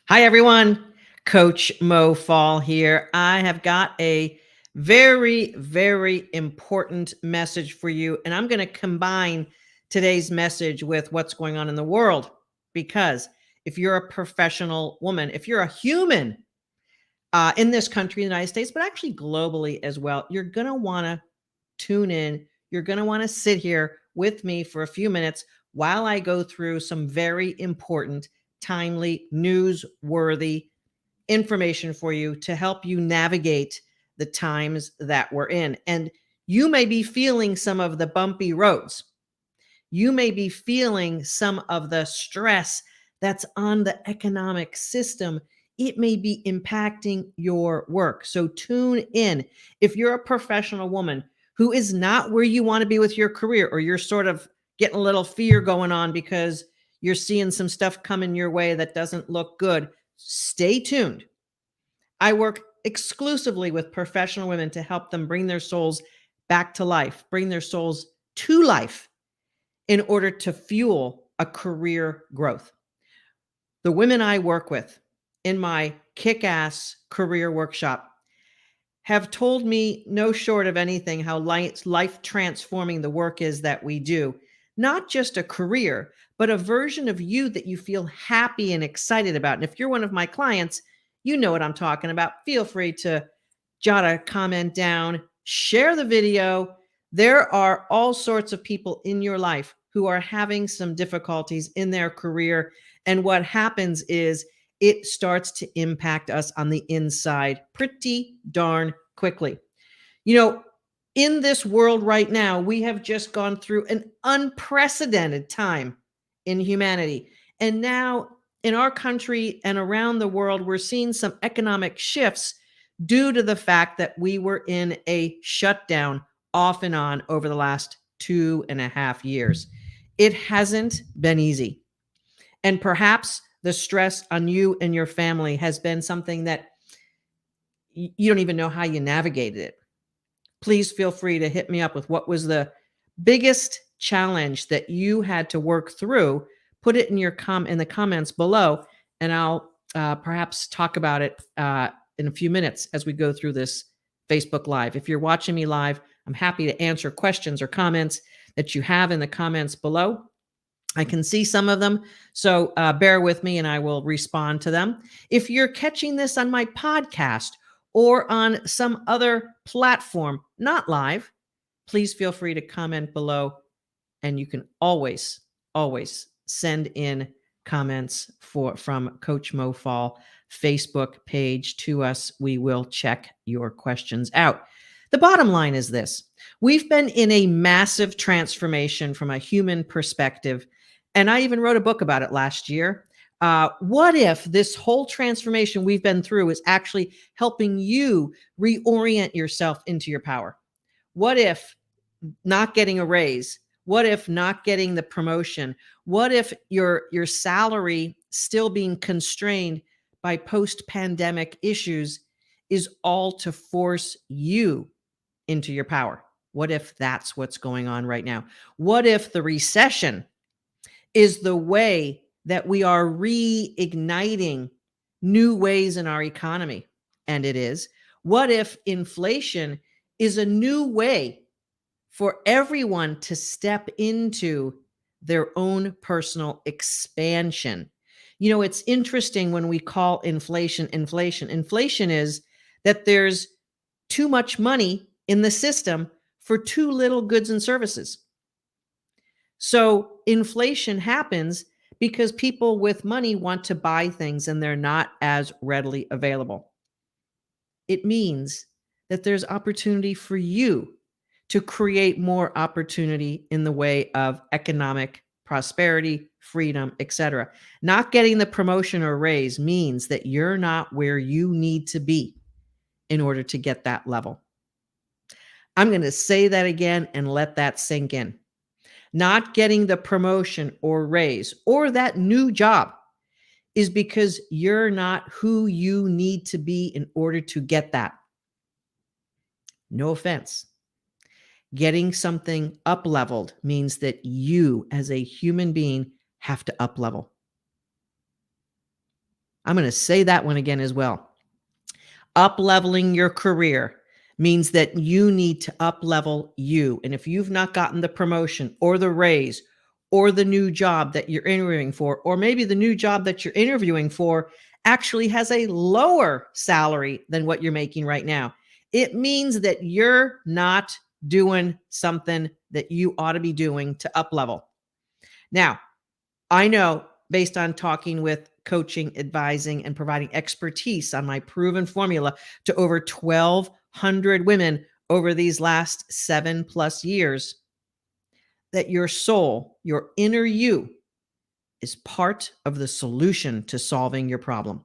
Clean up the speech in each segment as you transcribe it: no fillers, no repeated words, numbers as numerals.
Hi, everyone. Coach Mo Fall here. I have got a very, very important message for you. And I'm going to combine today's message with what's going on in the world. Because if you're a professional woman, if you're a human in this country, the United States, but actually globally as well, you're going to want to tune in. You're going to want to sit here with me for a few minutes while I go through some very important, timely, newsworthy information for you to help you navigate the times that we're in. And you may be feeling some of the bumpy roads. You may be feeling some of the stress that's on the economic system. It may be impacting your work. So tune in. If you're a professional woman who is not where you want to be with your career, or you're sort of getting a little fear going on because you're seeing some stuff coming your way that doesn't look good, stay tuned. I work exclusively with professional women to help them bring their souls back to life, bring their souls to life in order to fuel a career growth. The women I work with in my kick ass career workshop have told me, no short of anything, how life transforming the work is that we do. Not just a career, but a version of you that you feel happy and excited about. And if you're one of my clients, you know what I'm talking about. Feel free to jot a comment down, share the video. There are all sorts of people in your life who are having some difficulties in their career. And what happens is it starts to impact us on the inside pretty darn quickly. You know, in this world right now, we have just gone through an unprecedented time in humanity. And now in our country and around the world, we're seeing some economic shifts due to the fact that we were in a shutdown off and on over the last 2.5 years. It hasn't been easy. And perhaps the stress on you and your family has been something that you don't even know how you navigated it. Please feel free to hit me up with what was the biggest challenge that you had to work through. Put it in in the comments below, and I'll perhaps talk about it in a few minutes as we go through this Facebook Live. If you're watching me live, I'm happy to answer questions or comments that you have in the comments below. I can see some of them, so bear with me and I will respond to them. If you're catching this on my podcast or on some other platform, not live, please feel free to comment below, and you can always, always send in comments from Coach Mo Fall Facebook page to us. We will check your questions out. The bottom line is this: we've been in a massive transformation from a human perspective, and I even wrote a book about it last year. What if this whole transformation we've been through is actually helping you reorient yourself into your power? What if not getting a raise? What if not getting the promotion? What if your salary still being constrained by post-pandemic issues is all to force you into your power? What if that's what's going on right now? What if the recession is the way that we are reigniting new ways in our economy? And it is. What if inflation is a new way for everyone to step into their own personal expansion? You know, it's interesting when we call inflation inflation. Inflation is that there's too much money in the system for too little goods and services. So inflation happens because people with money want to buy things and they're not as readily available. It means that there's opportunity for you to create more opportunity in the way of economic prosperity, freedom, etc. Not getting the promotion or raise means that you're not where you need to be in order to get that level. I'm going to say that again and let that sink in. Not getting the promotion or raise or that new job is because you're not who you need to be in order to get that. No offense. Getting something up leveled means that you as a human being have to up level. I'm going to say that one again as well. Up leveling your career means that you need to up level you. And if you've not gotten the promotion or the raise or the new job that you're interviewing for, or maybe the new job that you're interviewing for actually has a lower salary than what you're making right now, it means that you're not doing something that you ought to be doing to up level. Now, I know based on talking with coaching, advising, and providing expertise on my proven formula to over 1,200 women over these last 7+ years, that your soul, your inner you, is part of the solution to solving your problem.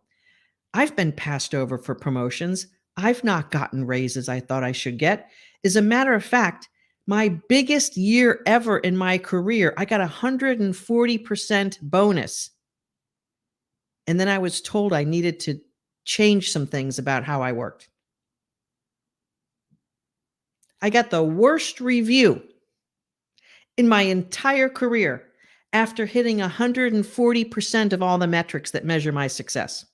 I've been passed over for promotions. I've not gotten raises I thought I should get. As a matter of fact, my biggest year ever in my career, I got 140% bonus. And then I was told I needed to change some things about how I worked. I got the worst review in my entire career after hitting 140% of all the metrics that measure my success.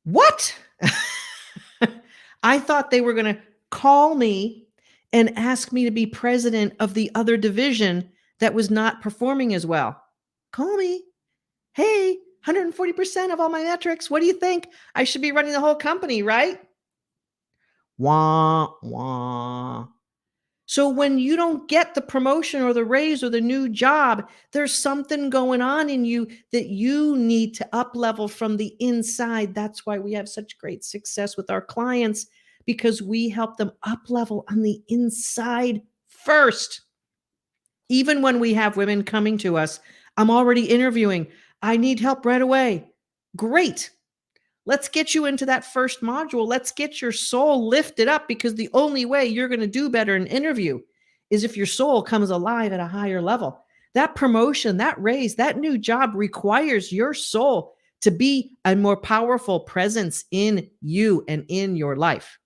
What? I thought they were going to call me and ask me to be president of the other division that was not performing as well. Call me. Hey, 140% of all my metrics. What do you think? I should be running the whole company, right? Wah, wah. So when you don't get the promotion or the raise or the new job, there's something going on in you that you need to up level from the inside. That's why we have such great success with our clients, because we help them up level on the inside first. Even when we have women coming to us, I'm already interviewing. I need help right away. Great. Let's get you into that first module. Let's get your soul lifted up, because the only way you're going to do better in interview is if your soul comes alive at a higher level. That promotion, that raise, that new job requires your soul to be a more powerful presence in you and in your life.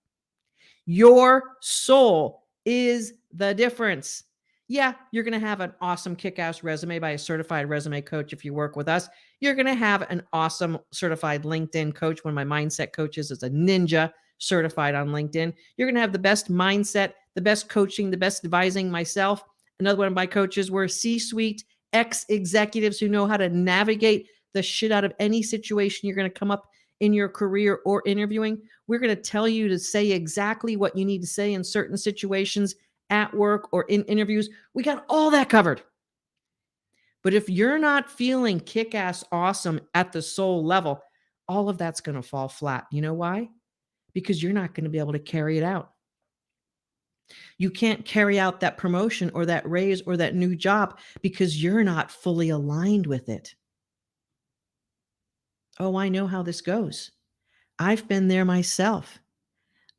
Your soul is the difference. Yeah, you're going to have an awesome kick-ass resume by a certified resume coach if you work with us. You're going to have an awesome certified LinkedIn coach. One of my mindset coaches is a ninja certified on LinkedIn. You're going to have the best mindset, the best coaching, the best advising myself. Another one of my coaches were C-suite ex-executives who know how to navigate the shit out of any situation you're going to come up in your career or interviewing. We're going to tell you to say exactly what you need to say in certain situations at work or in interviews. We got all that covered. But if you're not feeling kick-ass awesome at the soul level, all of that's going to fall flat. You know why? Because you're not going to be able to carry it out. You can't carry out that promotion or that raise or that new job because you're not fully aligned with it. Oh, I know how this goes. I've been there myself.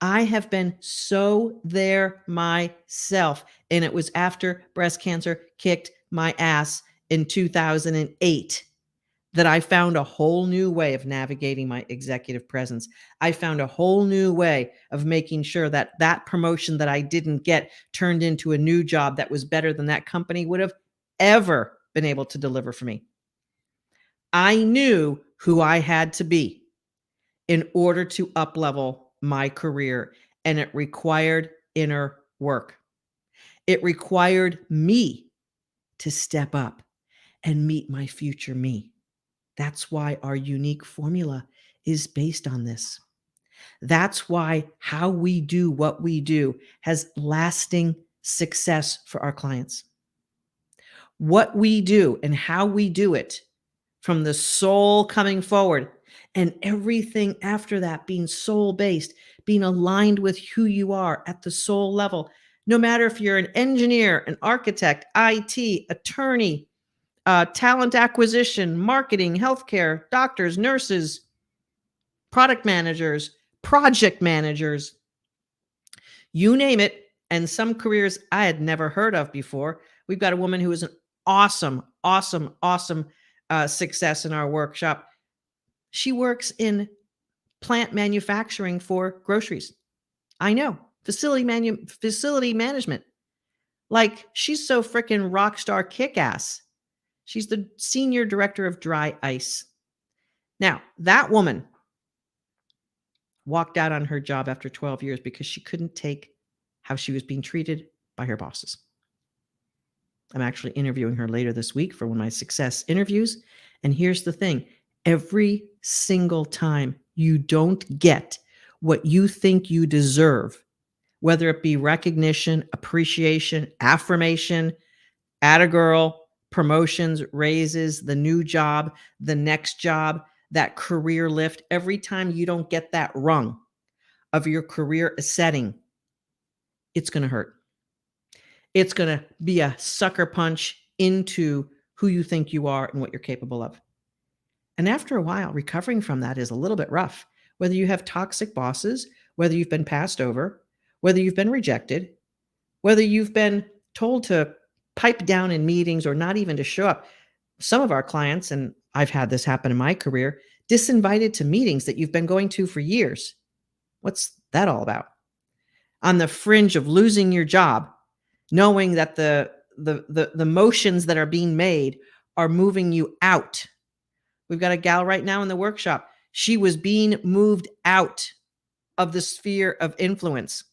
I have been so there myself. And it was after breast cancer kicked my ass in 2008 that I found a whole new way of navigating my executive presence. I found a whole new way of making sure that that promotion that I didn't get turned into a new job that was better than that company would have ever been able to deliver for me. I knew who I had to be in order to up-level my career, and it required inner work. It required me to step up and meet my future me. That's why our unique formula is based on this. That's why how we do what we do has lasting success for our clients. What we do and how we do it, from the soul coming forward and everything after that being soul-based, being aligned with who you are at the soul level. No matter if you're an engineer, an architect, IT, attorney, talent acquisition, marketing, healthcare, doctors, nurses, product managers, project managers, you name it. And some careers I had never heard of before. We've got a woman who is an awesome success in our workshop. She works in plant manufacturing for groceries. I know, facility management. Like, she's so freaking rock star kick ass. She's the senior director of dry ice. Now, that woman walked out on her job after 12 years because she couldn't take how she was being treated by her bosses. I'm actually interviewing her later this week for one of my success interviews. And here's the thing, every single time you don't get what you think you deserve, whether it be recognition, appreciation, affirmation, atta girl, promotions, raises, the new job, the next job, that career lift, every time you don't get that rung of your career setting, it's going to hurt. It's going to be a sucker punch into who you think you are and what you're capable of. And after a while, recovering from that is a little bit rough. Whether you have toxic bosses, whether you've been passed over, whether you've been rejected, whether you've been told to pipe down in meetings or not even to show up. Some of our clients, and I've had this happen in my career, disinvited to meetings that you've been going to for years. What's that all about? On the fringe of losing your job, knowing that the motions that are being made are moving you out. We've got a gal right now in the workshop. She was being moved out of the sphere of influence.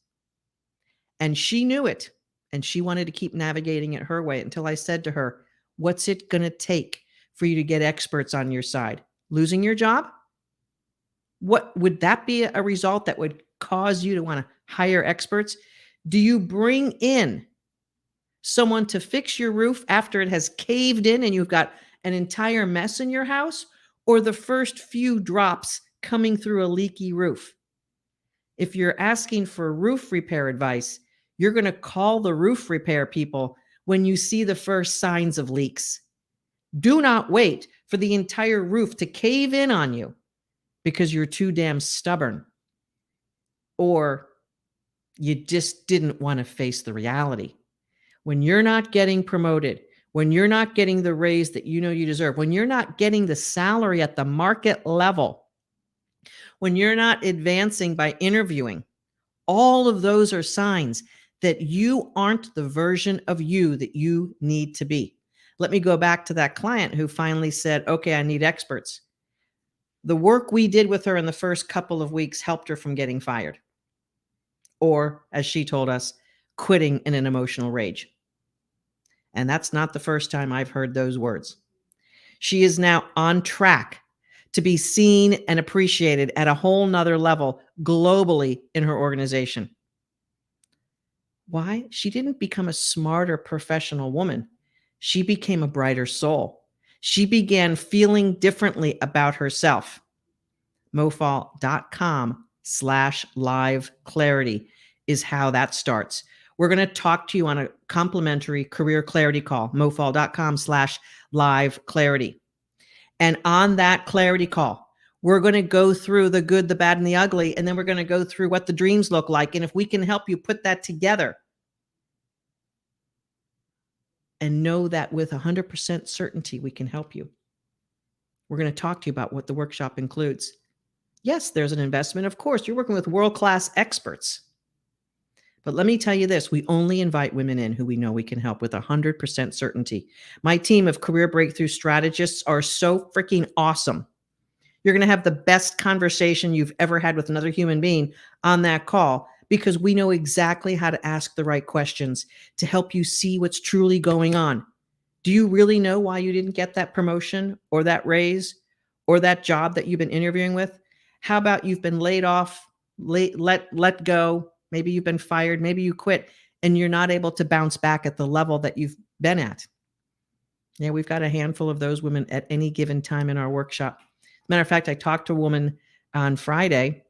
And she knew it. And she wanted to keep navigating it her way until I said to her, what's it going to take for you to get experts on your side? Losing your job? What would that be a result that would cause you to want to hire experts? Do you bring in someone to fix your roof after it has caved in and you've got an entire mess in your house, or the first few drops coming through a leaky roof? If you're asking for roof repair advice, you're going to call the roof repair people when you see the first signs of leaks. Do not wait for the entire roof to cave in on you because you're too damn stubborn, or you just didn't want to face the reality. When you're not getting promoted, when you're not getting the raise that you know you deserve, when you're not getting the salary at the market level, when you're not advancing by interviewing, all of those are signs that you aren't the version of you that you need to be. Let me go back to that client who finally said, okay, I need experts. The work we did with her in the first couple of weeks helped her from getting fired, or, as she told us, quitting in an emotional rage. And that's not the first time I've heard those words. She is now on track to be seen and appreciated at a whole nother level globally in her organization. Why? She didn't become a smarter professional woman. She became a brighter soul. She began feeling differently about herself. mofall.com/live clarity is how that starts. We're going to talk to you on a complimentary career clarity call, mofall.com/live clarity. And on that clarity call, we're going to go through the good, the bad, and the ugly. And then we're going to go through what the dreams look like. And if we can help you put that together and know that with 100% certainty, we can help you. We're going to talk to you about what the workshop includes. Yes, there's an investment. Of course, you're working with world-class experts. But let me tell you this, we only invite women in who we know we can help with 100% certainty. My team of career breakthrough strategists are so freaking awesome. You're going to have the best conversation you've ever had with another human being on that call, because we know exactly how to ask the right questions to help you see what's truly going on. Do you really know why you didn't get that promotion or that raise or that job that you've been interviewing with? How about you've been laid off, let go? Maybe you've been fired, maybe you quit, and you're not able to bounce back at the level that you've been at. Yeah, we've got a handful of those women at any given time in our workshop. Matter of fact, I talked to a woman on Friday.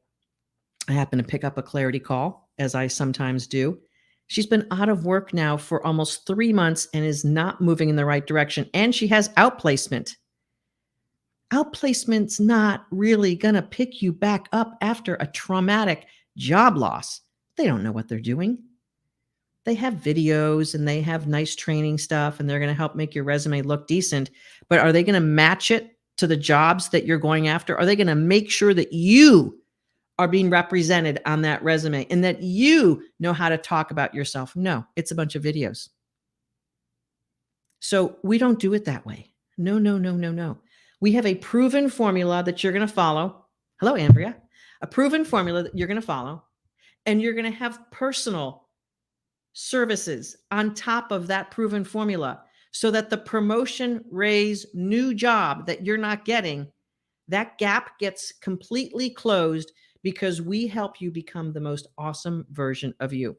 I happened to pick up a clarity call, as I sometimes do. She's been out of work now for almost 3 months and is not moving in the right direction. And she has outplacement. Outplacement's not really going to pick you back up after a traumatic job loss. They don't know what they're doing. They have videos and they have nice training stuff, and they're going to help make your resume look decent. But are they going to match it to the jobs that you're going after? Are they going to make sure that you are being represented on that resume and that you know how to talk about yourself? No, it's a bunch of videos. So we don't do it that way. No, no, no, no, no. We have a proven formula that you're going to follow. Hello, Andrea. A proven formula that you're going to follow, and you're going to have personal services on top of that proven formula so that the promotion, raise, new job that you're not getting, that gap gets completely closed because we help you become the most awesome version of you.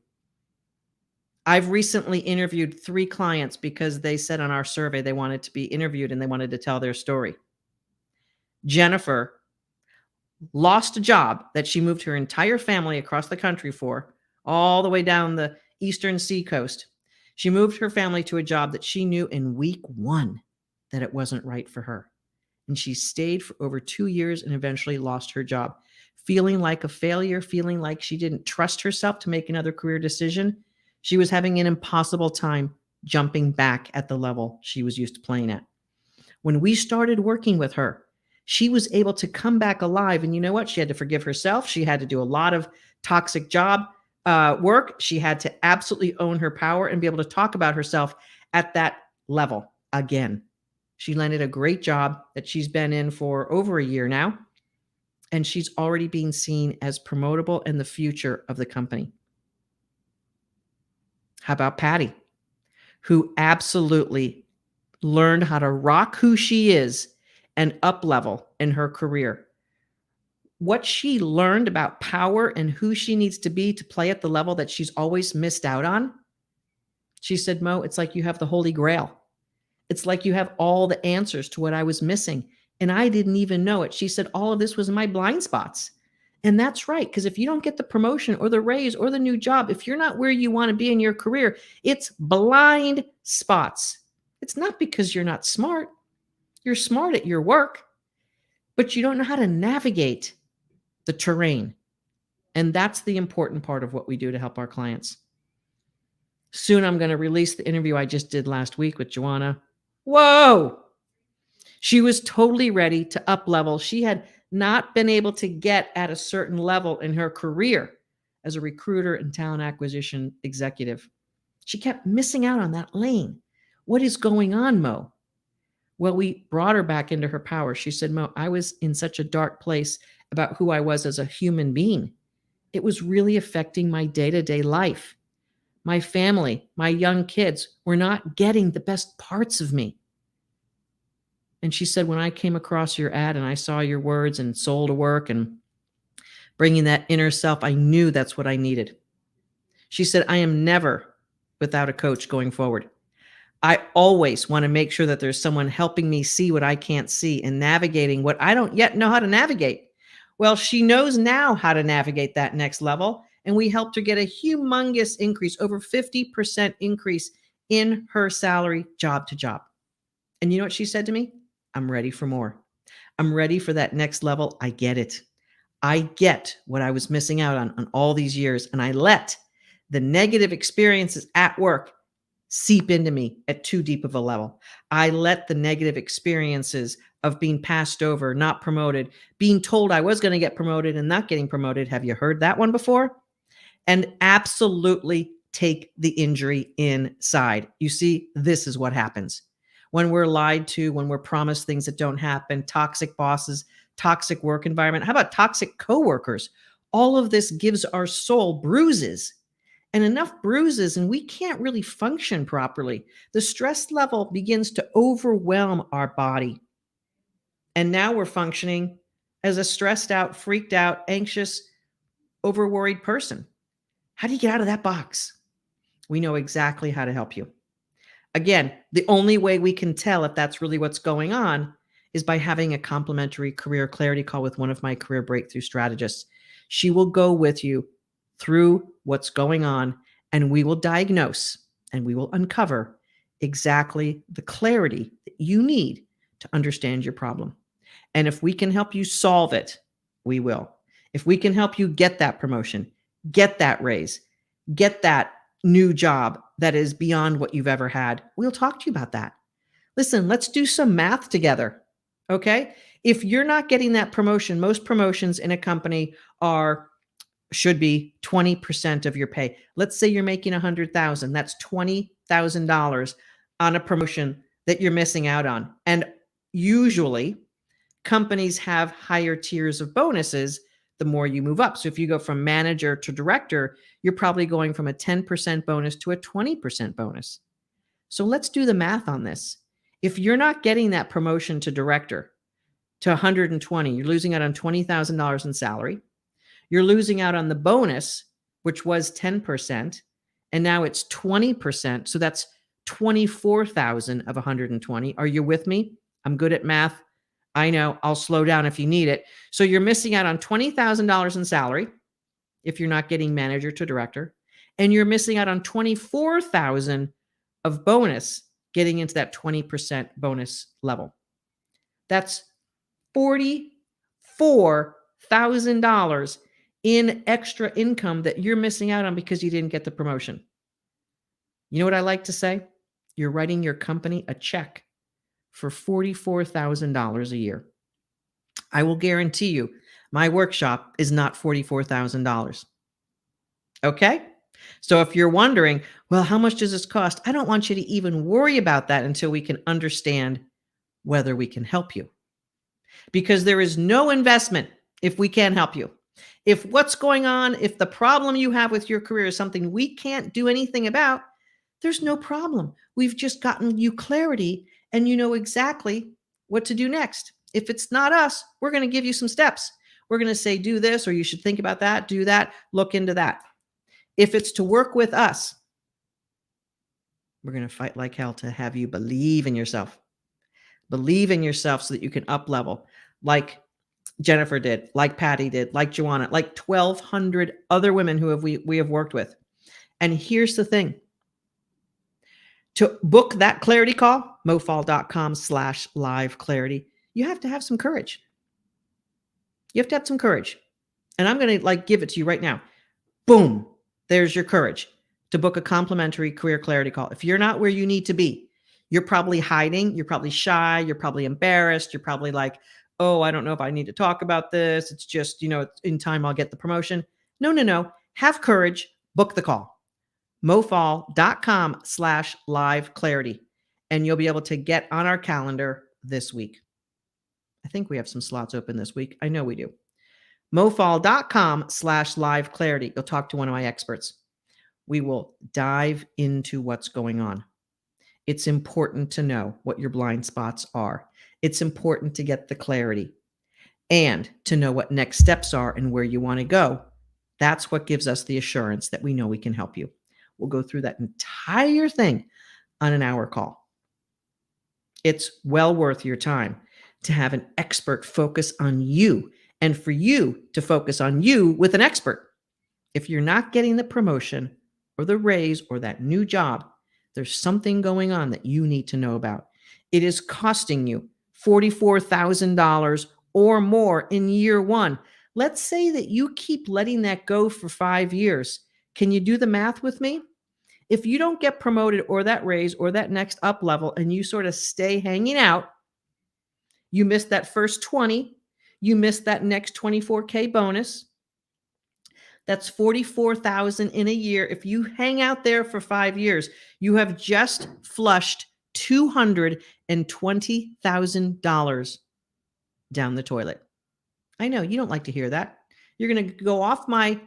I've recently interviewed 3 clients because they said on our survey they wanted to be interviewed and they wanted to tell their story. Jennifer lost a job that she moved her entire family across the country for, all the way down the eastern seacoast. She moved her family to a job that she knew in week 1 that it wasn't right for her. And she stayed for over 2 years and eventually lost her job, feeling like a failure, feeling like she didn't trust herself to make another career decision. She was having an impossible time jumping back at the level she was used to playing at. When we started working with her, she was able to come back alive. And you know what? She had to forgive herself. She had to do a lot of toxic job work. She had to absolutely own her power and be able to talk about herself at that level again. She landed a great job that she's been in for over a year now. And she's already being seen as promotable in the future of the company. How about Patty, who absolutely learned how to rock who she is and up level in her career? What she learned about power and who she needs to be to play at the level that she's always missed out on. She said, Mo, it's like you have the Holy Grail. It's like you have all the answers to what I was missing. And I didn't even know it. She said, all of this was my blind spots. And that's right. Because if you don't get the promotion or the raise or the new job, if you're not where you want to be in your career, it's blind spots. It's not because you're not smart. You're smart at your work, but you don't know how to navigate the terrain. And that's the important part of what we do to help our clients. Soon I'm going to release the interview I just did last week with Joanna. Whoa! She was totally ready to up level. She had not been able to get at a certain level in her career as a recruiter and talent acquisition executive. She kept missing out on that lane. What is going on, Mo? Well, we brought her back into her power. She said, Mo, I was in such a dark place about who I was as a human being. It was really affecting my day-to-day life. My family, my young kids were not getting the best parts of me. And she said, when I came across your ad and I saw your words and soul to work and bringing that inner self, I knew that's what I needed. She said, I am never without a coach going forward. I always want to make sure that there's someone helping me see what I can't see and navigating what I don't yet know how to navigate. Well, she knows now how to navigate that next level. And we helped her get a humongous increase, over 50% increase in her salary, job to job. And you know what she said to me? I'm ready for more. I'm ready for that next level. I get it. I get what I was missing out on all these years. And I let the negative experiences at work seep into me at too deep of a level. I let the negative experiences of being passed over, not promoted, being told I was going to get promoted and not getting promoted. Have you heard that one before? And absolutely take the injury inside. You see, this is what happens when we're lied to, when we're promised things that don't happen, toxic bosses, toxic work environment. How about toxic coworkers? All of this gives our soul bruises. And enough bruises, and we can't really function properly. The stress level begins to overwhelm our body. And now we're functioning as a stressed out, freaked out, anxious, overworried person. How do you get out of that box? We know exactly how to help you. Again, the only way we can tell if that's really what's going on is by having a complimentary career clarity call with one of my career breakthrough strategists. She will go with you through what's going on, and we will diagnose and we will uncover exactly the clarity that you need to understand your problem. And if we can help you solve it, we will. If we can help you get that promotion, get that raise, get that new job that is beyond what you've ever had, we'll talk to you about that. Listen, let's do some math together. Okay? If you're not getting that promotion, most promotions in a company should be 20% of your pay. Let's say you're making $100,000. That's $20,000 on a promotion that you're missing out on. And usually companies have higher tiers of bonuses the more you move up. So if you go from manager to director, you're probably going from a 10% bonus to a 20% bonus. So let's do the math on this. If you're not getting that promotion to director to 120, you're losing out on $20,000 in salary. You're losing out on the bonus, which was 10%, and now it's 20%. So that's 24,000 of 120. Are you with me? I'm good at math. I know. I'll slow down if you need it. So you're missing out on $20,000 in salary if you're not getting manager to director, and you're missing out on 24,000 of bonus getting into that 20% bonus level. That's $44,000 in extra income that you're missing out on because you didn't get the promotion. You know what I like to say? You're writing your company a check for $44,000 a year. I will guarantee you my workshop is not $44,000. Okay? So if you're wondering, well, how much does this cost? I don't want you to even worry about that until we can understand whether we can help you. Because there is no investment if we can't help you. If what's going on, if the problem you have with your career is something we can't do anything about, there's no problem. We've just gotten you clarity and you know exactly what to do next. If it's not us, we're going to give you some steps. We're going to say, do this, or you should think about that, do that, look into that. If it's to work with us, we're going to fight like hell to have you believe in yourself. Believe in yourself so that you can up level like Jennifer did, like Patty did, like Joanna, like 1,200 other women who we have worked with. And here's the thing. To book that clarity call, mofall.com/live clarity, you have to have some courage. You have to have some courage. And I'm going to give it to you right now. Boom. There's your courage to book a complimentary career clarity call. If you're not where you need to be, you're probably hiding. You're probably shy. You're probably embarrassed. You're probably like, oh, I don't know if I need to talk about this. It's just, in time I'll get the promotion. No. Have courage. Book the call. mofall.com/live clarity. And you'll be able to get on our calendar this week. I think we have some slots open this week. I know we do. mofall.com/live clarity. You'll talk to one of my experts. We will dive into what's going on. It's important to know what your blind spots are. It's important to get the clarity and to know what next steps are and where you want to go. That's what gives us the assurance that we know we can help you. We'll go through that entire thing on an hour call. It's well worth your time to have an expert focus on you and for you to focus on you with an expert. If you're not getting the promotion or the raise or that new job, there's something going on that you need to know about. It is costing you $44,000 or more in year one. Let's say that you keep letting that go for 5 years. Can you do the math with me? If you don't get promoted or that raise or that next up level and you sort of stay hanging out, you missed that first 20, you missed that next 24K bonus. That's 44,000 in a year. If you hang out there for 5 years, you have just flushed $220,000 down the toilet. I know you don't like to hear that. You're going to go off my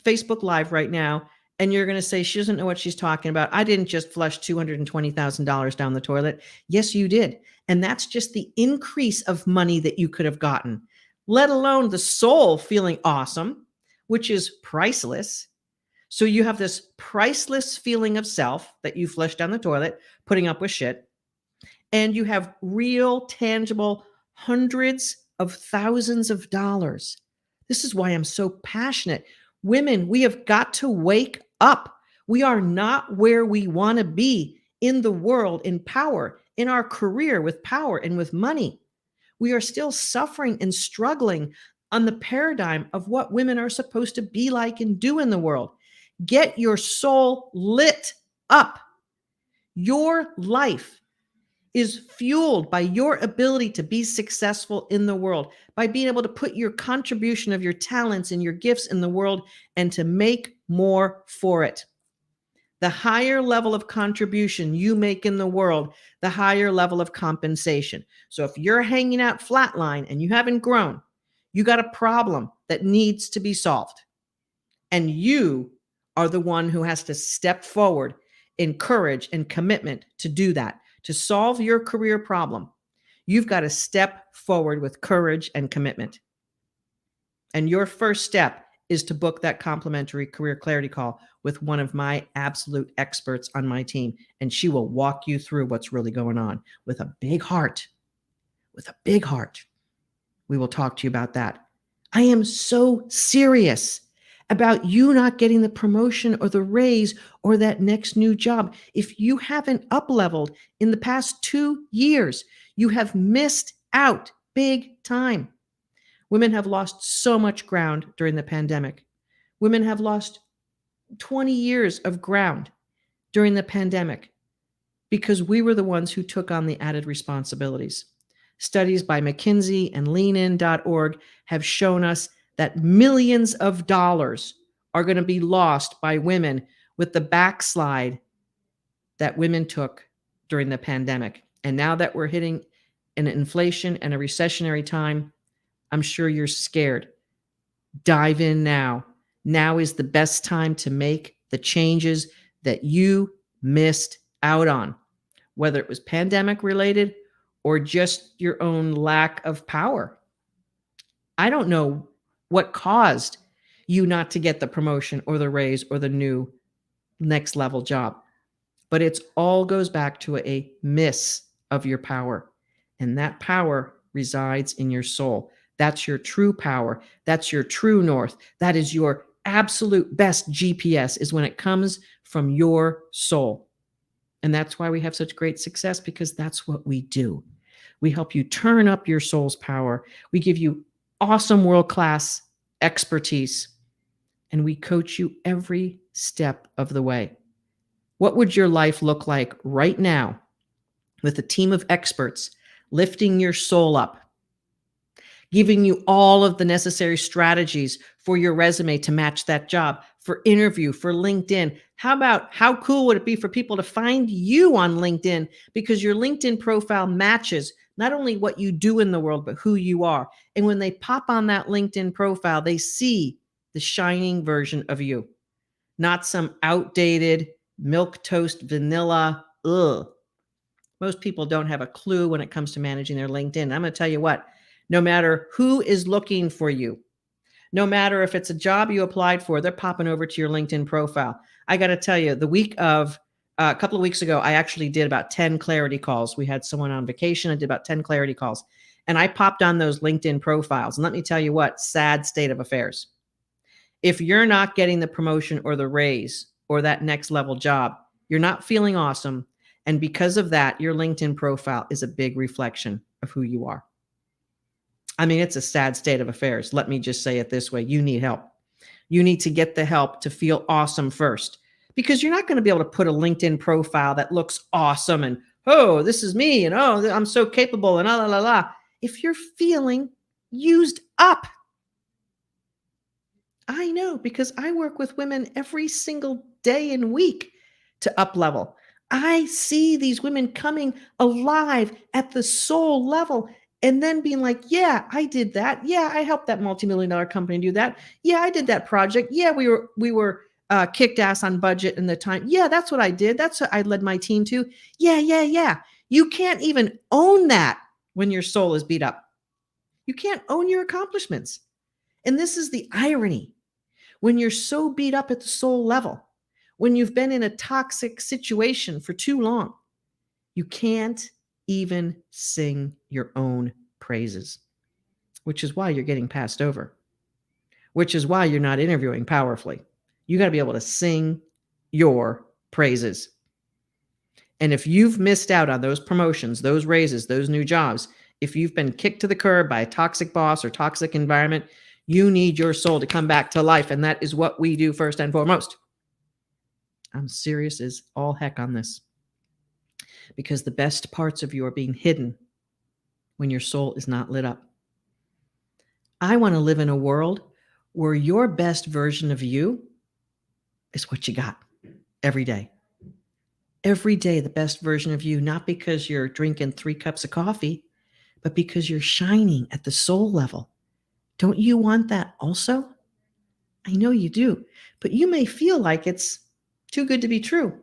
Facebook Live right now and you're going to say she doesn't know what she's talking about. I didn't just flush $220,000 down the toilet. Yes, you did. And that's just the increase of money that you could have gotten, let alone the soul feeling awesome, which is priceless. So you have this priceless feeling of self that you flushed down the toilet, putting up with shit. And you have real, tangible hundreds of thousands of dollars. This is why I'm so passionate. Women, we have got to wake up. We are not where we want to be in the world, in power, in our career with power and with money. We are still suffering and struggling on the paradigm of what women are supposed to be like and do in the world. Get your soul lit up. Your life is fueled by your ability to be successful in the world, by being able to put your contribution of your talents and your gifts in the world and to make more for it. The higher level of contribution you make in the world, the higher level of compensation. So if you're hanging out flatline and you haven't grown, you got a problem that needs to be solved. And you are the one who has to step forward in courage and commitment to do that, to solve your career problem. You've got to step forward with courage and commitment. And your first step is to book that complimentary career clarity call with one of my absolute experts on my team. And she will walk you through what's really going on with a big heart. With a big heart. We will talk to you about that. I am so serious about you not getting the promotion or the raise or that next new job. If you haven't up-leveled in the past 2 years, you have missed out big time. Women have lost so much ground during the pandemic. Women have lost 20 years of ground during the pandemic because we were the ones who took on the added responsibilities. Studies by McKinsey and leanin.org have shown us that millions of dollars are going to be lost by women with the backslide that women took during the pandemic. And now that we're hitting an inflation and a recessionary time, I'm sure you're scared. Dive in now. Now is the best time to make the changes that you missed out on, whether it was pandemic related or just your own lack of power. I don't know what caused you not to get the promotion or the raise or the new next level job, but it's all goes back to a miss of your power. And that power resides in your soul. That's your true power. That's your true north. That is your absolute best GPS, is when it comes from your soul. And that's why we have such great success, because that's what we do. We help you turn up your soul's power. We give you awesome world-class expertise, and we coach you every step of the way. What would your life look like right now with a team of experts lifting your soul up, giving you all of the necessary strategies for your resume to match that job, for interview, for LinkedIn? How cool would it be for people to find you on LinkedIn, because your LinkedIn profile matches not only what you do in the world, but who you are. And when they pop on that LinkedIn profile, they see the shining version of you, not some outdated milquetoast vanilla. Ugh. Most people don't have a clue when it comes to managing their LinkedIn. I'm going to tell you what, no matter who is looking for you, no matter if it's a job you applied for, they're popping over to your LinkedIn profile. I got to tell you, a couple of weeks ago, I actually did about 10 clarity calls. We had someone on vacation. I did about 10 clarity calls, and I popped on those LinkedIn profiles. And let me tell you what, sad state of affairs. If you're not getting the promotion or the raise or that next level job, you're not feeling awesome. And because of that, your LinkedIn profile is a big reflection of who you are. I mean, it's a sad state of affairs. Let me just say it this way. You need help. You need to get the help to feel awesome first, because you're not going to be able to put a LinkedIn profile that looks awesome and, oh, this is me, and oh, I'm so capable, and la, la, la, if you're feeling used up. I know, because I work with women every single day and week to up level. I see these women coming alive at the soul level and then being like, yeah, I did that. Yeah, I helped that multi-million-dollar company do that. Yeah, I did that project. Yeah, we were kicked ass on budget in the time. Yeah, that's what I did. That's what I led my team to. Yeah. You can't even own that when your soul is beat up. You can't own your accomplishments. And this is the irony. When you're so beat up at the soul level, when you've been in a toxic situation for too long, you can't even sing your own praises, which is why you're getting passed over, which is why you're not interviewing powerfully. You got to be able to sing your praises. And if you've missed out on those promotions, those raises, those new jobs, if you've been kicked to the curb by a toxic boss or toxic environment, you need your soul to come back to life. And that is what we do first and foremost. I'm serious as all heck on this, because the best parts of you are being hidden when your soul is not lit up. I want to live in a world where your best version of you is what you got every day. every day the best version of you, not because you're drinking 3 cups of coffee, but because you're shining at the soul level. Don't you want that also? I know you do, but you may feel like it's too good to be true,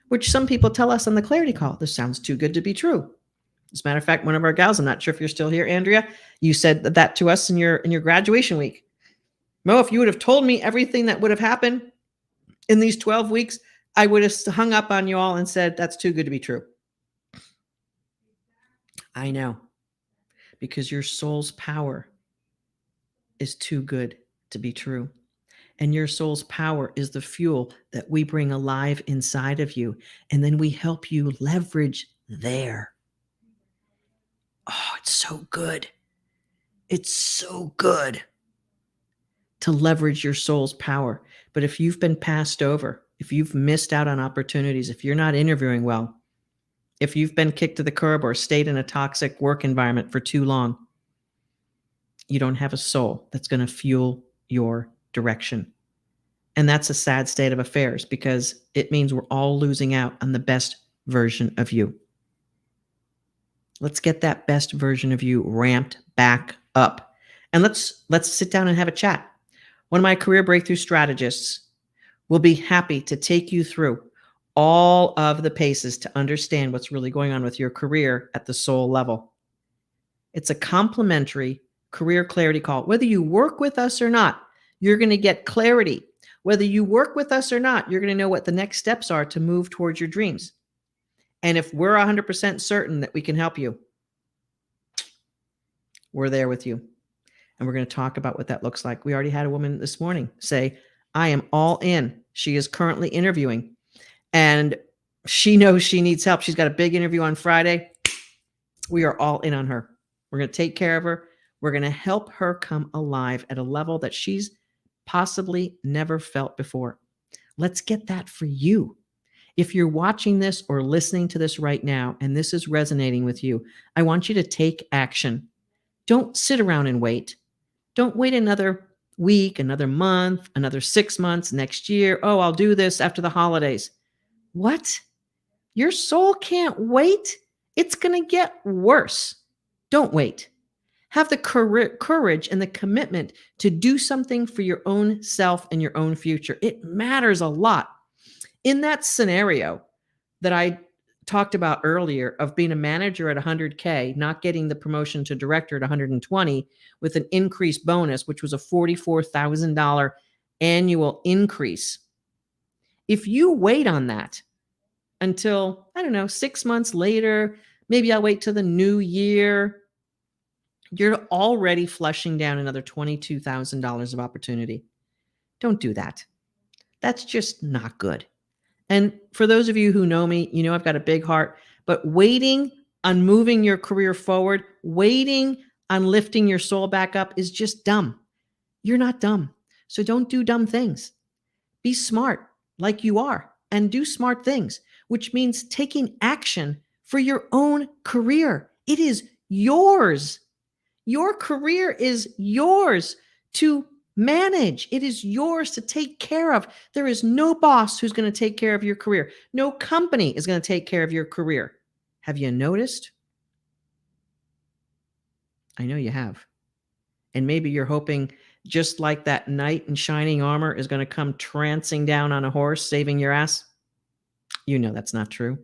which some people tell us on the clarity call. This sounds too good to be true. As a matter of fact, one of our gals, I'm not sure if you're still here, Andrea, you said that to us in your graduation week. Mo, if you would have told me everything that would have happened in these 12 weeks, I would have hung up on you all and said, that's too good to be true. I know, because your soul's power is too good to be true. And your soul's power is the fuel that we bring alive inside of you. And then we help you leverage there. Oh, it's so good. It's so good to leverage your soul's power. But if you've been passed over, if you've missed out on opportunities, if you're not interviewing well, if you've been kicked to the curb or stayed in a toxic work environment for too long, you don't have a soul that's going to fuel your direction. And that's a sad state of affairs because it means we're all losing out on the best version of you. Let's get that best version of you ramped back up. And let's sit down and have a chat. One of my career breakthrough strategists will be happy to take you through all of the paces to understand what's really going on with your career at the soul level. It's a complimentary career clarity call. Whether you work with us or not, you're going to get clarity. Whether you work with us or not, you're going to know what the next steps are to move towards your dreams. And if we're 100% certain that we can help you, we're there with you. And we're going to talk about what that looks like. We already had a woman this morning say, I am all in. She is currently interviewing and she knows she needs help. She's got a big interview on Friday. We are all in on her. We're going to take care of her. We're going to help her come alive at a level that she's possibly never felt before. Let's get that for you. If you're watching this or listening to this right now, and this is resonating with you, I want you to take action. Don't sit around and wait. Don't wait another week, another month, another 6 months, next year. Oh, I'll do this after the holidays. What? Your soul can't wait. It's going to get worse. Don't wait. Have the courage and the commitment to do something for your own self and your own future. It matters a lot. In that scenario that I talked about earlier of being a manager at 100K, not getting the promotion to director at 120 with an increased bonus, which was a $44,000 annual increase. If you wait on that until, I don't know, 6 months later, maybe I'll wait till the new year, you're already flushing down another $22,000 of opportunity. Don't do that. That's just not good. And for those of you who know me, you know I've got a big heart, but waiting on moving your career forward, waiting on lifting your soul back up is just dumb. You're not dumb. So don't do dumb things. Be smart like you are and do smart things, which means taking action for your own career. It is yours. Your career is yours to manage. It is yours to take care of. There is no boss who's going to take care of your career. No company is going to take care of your career. Have you noticed? I know you have. And maybe you're hoping just like that knight in shining armor is going to come trancing down on a horse, saving your ass. You know that's not true.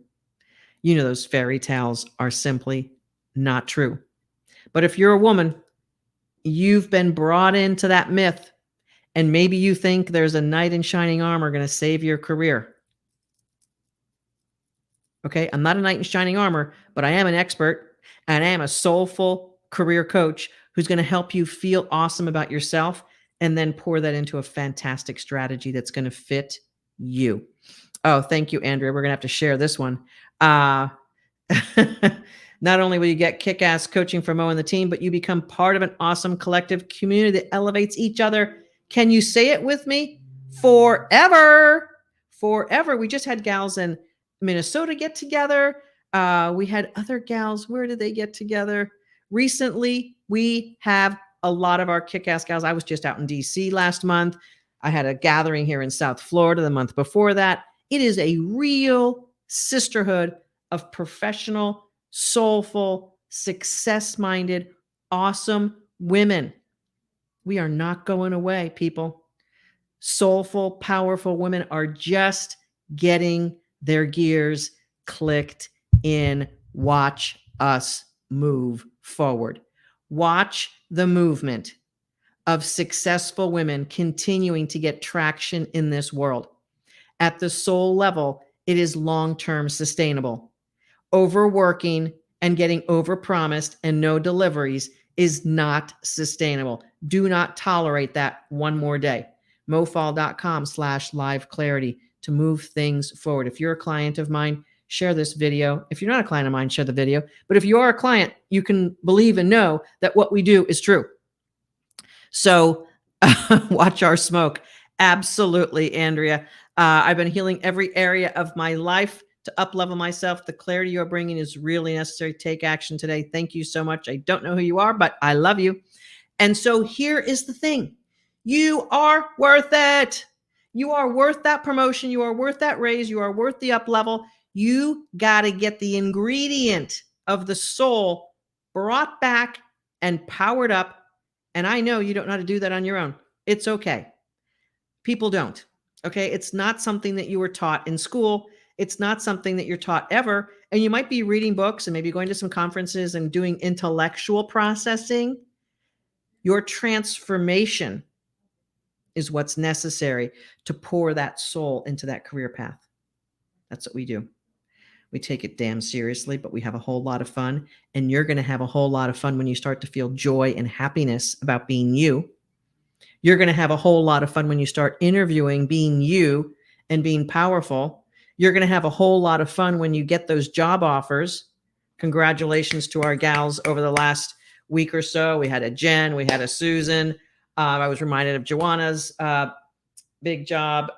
You know those fairy tales are simply not true. But if you're a woman, you've been brought into that myth, and maybe you think there's a knight in shining armor going to save your career. Okay, I'm not a knight in shining armor, but I am an expert, and I am a soulful career coach who's going to help you feel awesome about yourself and then pour that into a fantastic strategy that's going to fit you. Oh, thank you, Andrea. We're going to have to share this one. Not only will you get kick-ass coaching from Mo and the team, but you become part of an awesome collective community that elevates each other. Can you say it with me? Forever. Forever. We just had gals in Minnesota get together. We had other gals. Where did they get together? Recently, we have a lot of our kick-ass gals. I was just out in DC last month. I had a gathering here in South Florida the month before that. It is a real sisterhood of professional, soulful, success-minded, awesome women. We are not going away, people. Soulful, powerful women are just getting their gears clicked in. Watch us move forward. Watch the movement of successful women continuing to get traction in this world. At the soul level, it is long-term sustainable. Overworking and getting overpromised and no deliveries is not sustainable. Do not tolerate that one more day. mofall.com/live clarity to move things forward. If you're a client of mine, share this video. If you're not a client of mine, share the video. But if you are a client, you can believe and know that what we do is true. So watch our smoke. Absolutely, Andrea. I've been healing every area of my life to up-level myself. The clarity you're bringing is really necessary. Take action today. Thank you so much. I don't know who you are, but I love you. And so here is the thing. You are worth it. You are worth that promotion. You are worth that raise. You are worth the up-level. You got to get the ingredient of the soul brought back and powered up. And I know you don't know how to do that on your own. It's okay. People don't. Okay. It's not something that you were taught in school. It's not something that you're taught ever. And you might be reading books and maybe going to some conferences and doing intellectual processing. Your transformation is what's necessary to pour that soul into that career path. That's what we do. We take it damn seriously, but we have a whole lot of fun. And you're going to have a whole lot of fun when you start to feel joy and happiness about being you. You're going to have a whole lot of fun when you start interviewing, being you and being powerful. You're going to have a whole lot of fun when you get those job offers. Congratulations to our gals over the last week or so. We had a Jen, we had a Susan. I was reminded of Joanna's big job.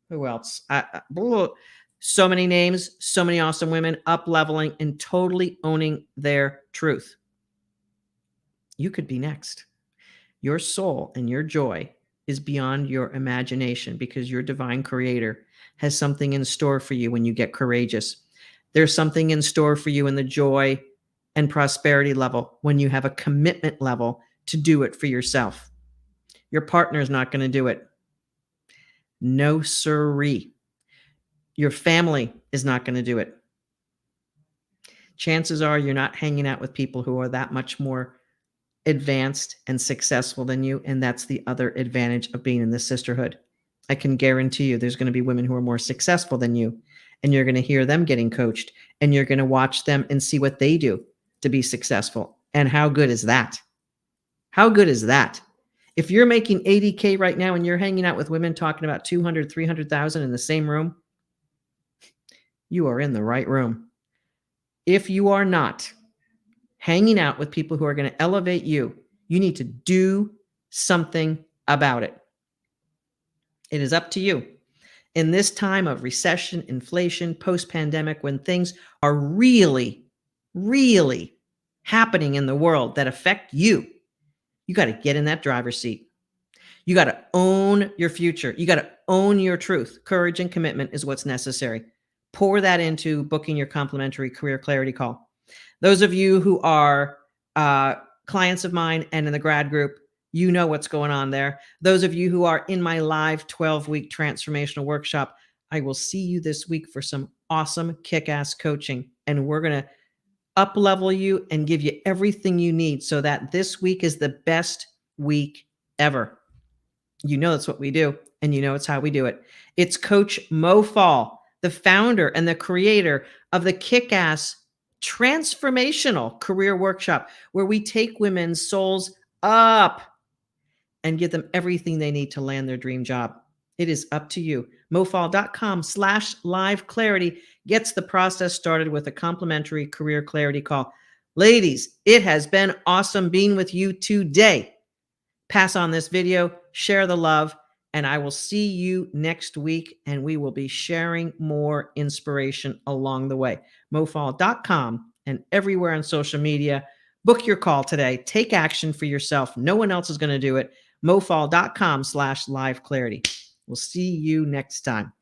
Who else? So many names, so many awesome women up-leveling and totally owning their truth. You could be next. Your soul and your joy is beyond your imagination because your divine creator has something in store for you when you get courageous. There's something in store for you in the joy and prosperity level when you have a commitment level to do it for yourself. Your partner is not going to do it. No siree. Your family is not going to do it. Chances are you're not hanging out with people who are that much more advanced and successful than you. And that's the other advantage of being in this sisterhood. I can guarantee you there's going to be women who are more successful than you. And you're going to hear them getting coached. And you're going to watch them and see what they do to be successful. And how good is that? How good is that? If you're making 80K right now and you're hanging out with women talking about 200, 300,000 in the same room, you are in the right room. If you are not hanging out with people who are going to elevate you, you need to do something about it. It is up to you. In this time of recession, inflation, post-pandemic, when things are really, really happening in the world that affect you, you got to get in that driver's seat. You got to own your future. You got to own your truth. Courage and commitment is what's necessary. Pour that into booking your complimentary career clarity call. Those of you who are clients of mine and in the grad group, you know what's going on there. Those of you who are in my live 12-week transformational workshop, I will see you this week for some awesome kick-ass coaching. And we're going to up-level you and give you everything you need so that this week is the best week ever. You know that's what we do, and you know it's how we do it. It's Coach Mo Fall, the founder and the creator of the kick-ass transformational career workshop, where we take women's souls up and give them everything they need to land their dream job. It is up to you. mofall.com/live clarity gets the process started with a complimentary career clarity call. Ladies, it has been awesome being with you today. Pass on this video, share the love, and I will see you next week, and we will be sharing more inspiration along the way. mofall.com and everywhere on social media. Book your call today. Take action for yourself. No one else is going to do it. mofall.com/live clarity. We'll see you next time.